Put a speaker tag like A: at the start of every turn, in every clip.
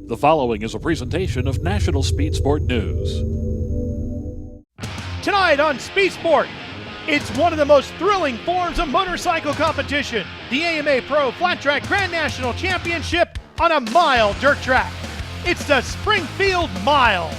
A: The following is a presentation of National Speed Sport News.
B: Tonight on Speed Sport, it's one of the most thrilling forms of motorcycle competition, the AMA Pro Flat Track Grand National Championship on a mile dirt track. It's the Springfield Mile.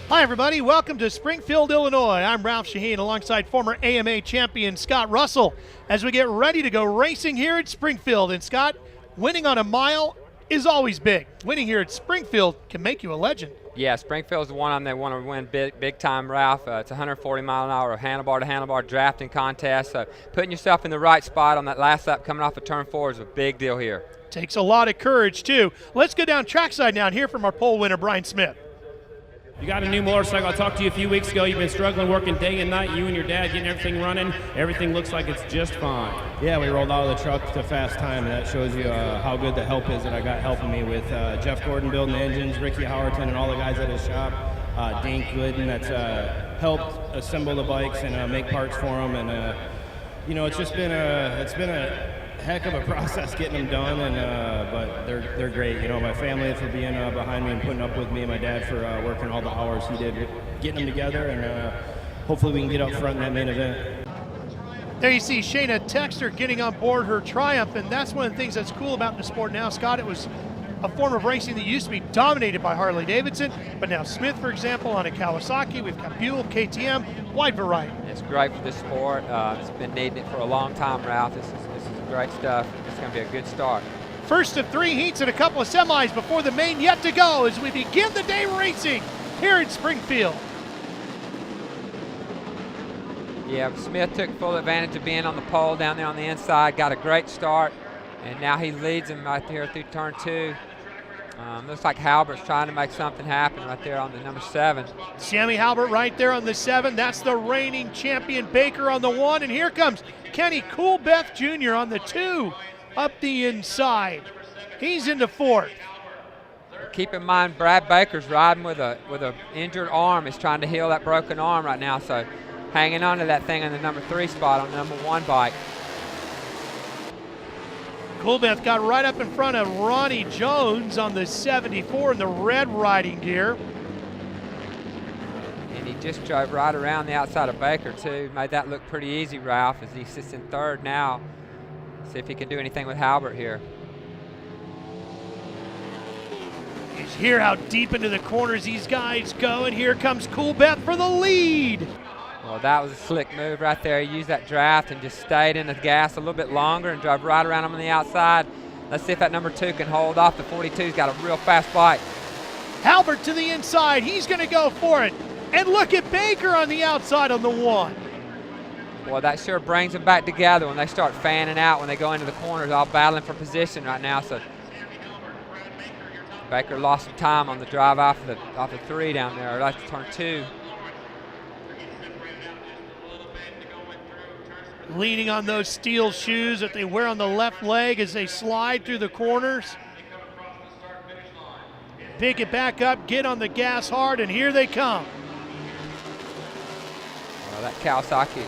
B: Hi everybody, welcome to Springfield, Illinois. I'm Ralph Sheheen alongside former AMA champion Scott Russell as we get ready to go racing here at Springfield. And Scott, winning on a mile is always big. Winning here at Springfield can make you a legend.
C: Yeah, Springfield's the one they want to win big time, Ralph. It's 140 mile an hour handlebar to handlebar drafting contest. So putting yourself in the right spot on that last lap coming off of turn 4 is a big deal here.
B: Takes a lot of courage too. Let's go down trackside now and hear from our pole winner, Brian Smith.
D: You got a new motorcycle. I talked to you a few weeks ago. You've been struggling working day and night. You and your dad getting everything running. Everything looks like it's just fine.
E: Yeah, we rolled out of the truck to fast time, and that shows you how good the help is that I got helping me with Jeff Gordon building the engines, Ricky Howerton, and all the guys at his shop. Dane Gooden that's helped assemble the bikes and make parts for them. And you know, it's been a heck of a process getting them done, and but they're great. You know, my family for being behind me and putting up with me, and my dad for working all the hours he did getting them together, and hopefully we can get up front in that main event.
B: There you see Shayna Texter getting on board her Triumph, and that's one of the things that's cool about the sport now, Scott. It was a form of racing that used to be dominated by Harley-Davidson, but now Smith, for example, on a Kawasaki. We've got Buell, KTM, wide variety.
C: It's great for the sport. It's been needing it for a long time, Ralph. This is great stuff. It's going to be a good start.
B: First of 3 heats and a couple of semis before the main yet to go as we begin the day racing here in Springfield.
C: Yeah, Smith took full advantage of being on the pole down there on the inside, got a great start, and now he leads him right here through turn 2. Looks like Halbert's trying to make something happen right there on the number 7.
B: Sammy Halbert right there on the 7. That's the reigning champion Baker on the 1. And here comes Kenny Coolbeth Jr. on the 2 up the inside. He's into 4th.
C: Keep in mind, Brad Baker's riding with a injured arm. He's trying to heal that broken arm right now, so hanging on to that thing in the number 3 spot on the number 1 bike.
B: Coolbeth got right up in front of Ronnie Jones on the 74 in the red riding gear.
C: And he just drove right around the outside of Baker too. Made that look pretty easy, Ralph, as he sits in 3rd now. See if he can do anything with Halbert here.
B: You hear how deep into the corners these guys go, and here comes Coolbeth for the lead.
C: Well, that was a slick move right there. He used that draft and just stayed in the gas a little bit longer and drove right around him on the outside. Let's see if that number 2 can hold off. The 42's got a real fast bike.
B: Halbert to the inside. He's going to go for it. And look at Baker on the outside on the 1.
C: Boy, that sure brings them back together when they start fanning out, when they go into the corners, all battling for position right now. So Baker lost some time on the drive off of 3 down there, or that's turn 2.
B: Leaning on those steel shoes that they wear on the left leg as they slide through the corners. Pick it back up, get on the gas hard, and here they come.
C: Well, that Kawasaki,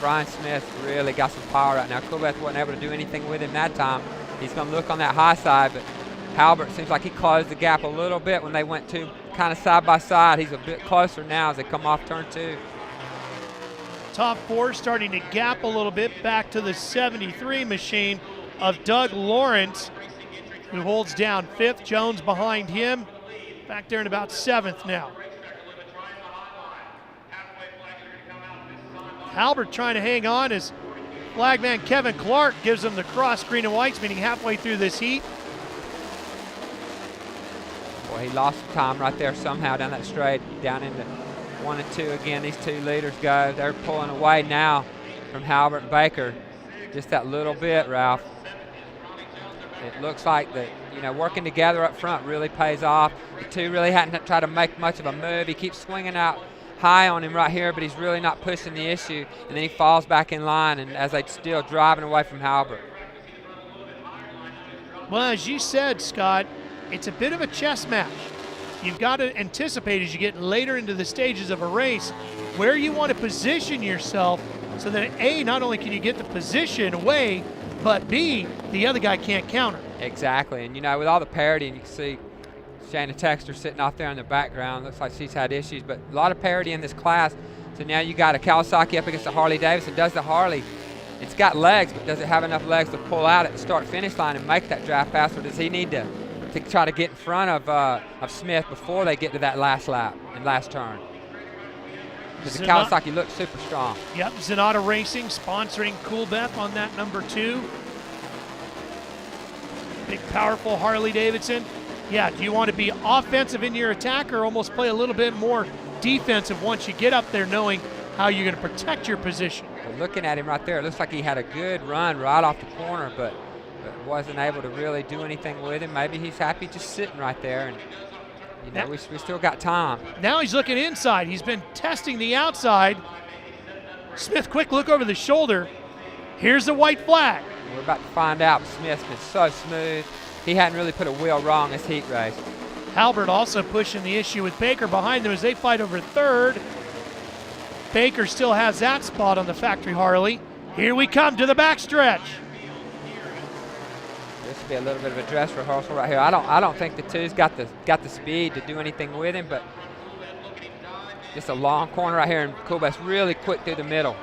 C: Brian Smith really got some power right now. Coolbeth wasn't able to do anything with him that time. He's going to look on that high side, but Halbert seems like he closed the gap a little bit when they went to kind of side by side. He's a bit closer now as they come off turn 2.
B: Top 4 starting to gap a little bit back to the 73 machine of Doug Lawrence, who holds down 5th. Jones behind him, back there in about 7th now. Halbert trying to hang on as flagman Kevin Clark gives him the cross green and whites, meaning halfway through this heat.
C: Boy, he lost some time right there somehow down that straight, down into 1 and 2 again. These 2 leaders go. They're pulling away now from Halbert and Baker. Just that little bit, Ralph. It looks like that, you know, working together up front really pays off. The 2 really hadn't tried to make much of a move. He keeps swinging out high on him right here, but he's really not pushing the issue. And then he falls back in line, and as they still driving away from Halbert.
B: Well, as you said, Scott, it's a bit of a chess match. You've got to anticipate as you get later into the stages of a race where you want to position yourself so that A, not only can you get the position away but B, the other guy can't counter.
C: Exactly, and you know, with all the parity, and you can see Shayna Texter sitting off there in the background. Looks like she's had issues, but a lot of parity in this class. So now you got a Kawasaki up against a Harley Davidson. Does the Harley, it's got legs, but does it have enough legs to pull out at the start-finish line and make that draft pass, or does he need to try to get in front of Smith before they get to that last lap and last turn? Because the Kawasaki looks super strong.
B: Yep, Zenata Racing sponsoring Coolbeth on that number 2. Big, powerful Harley Davidson. Yeah, do you want to be offensive in your attack or almost play a little bit more defensive once you get up there, knowing how you're going to protect your position?
C: Well, looking at him right there, it looks like he had a good run right off the corner, but wasn't able to really do anything with him. Maybe he's happy just sitting right there, and you know, we still got time.
B: Now he's looking inside. He's been testing the outside. Smith, quick look over the shoulder. Here's the white flag.
C: We're about to find out, but Smith's been so smooth. He hadn't really put a wheel wrong this heat race.
B: Halbert also pushing the issue with Baker behind them as they fight over third. Baker still has that spot on the factory Harley. Here we come to the backstretch.
C: This will be a little bit of a dress rehearsal right here. I don't think the two's got the speed to do anything with him, but just a long corner right here, and Coolbeth's really quick through the middle.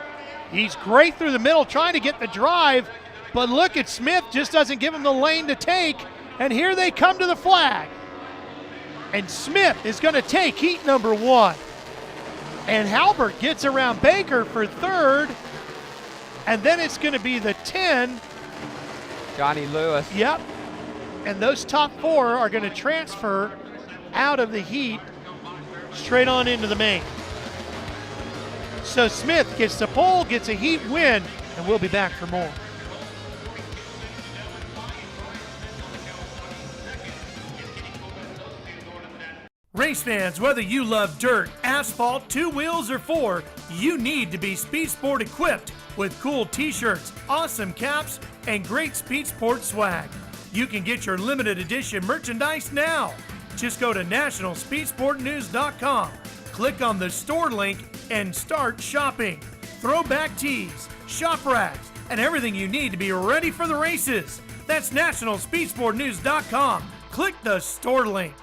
B: He's great through the middle trying to get the drive, but look at Smith, just doesn't give him the lane to take, and here they come to the flag. And Smith is going to take heat number 1. And Halbert gets around Baker for third, and then it's going to be the 10.
C: Johnny Lewis.
B: Yep. And those top 4 are going to transfer out of the heat straight on into the main. So Smith gets the pole, gets a heat win, and we'll be back for more. Race fans, whether you love dirt, asphalt, 2 wheels, or 4, you need to be Speed Sport equipped with cool t-shirts, awesome caps, and great Speed Sport swag. You can get your limited edition merchandise now. Just go to nationalspeedsportnews.com, click on the store link, and start shopping. Throwback tees, shop racks, and everything you need to be ready for the races. That's nationalspeedsportnews.com. Click the store link.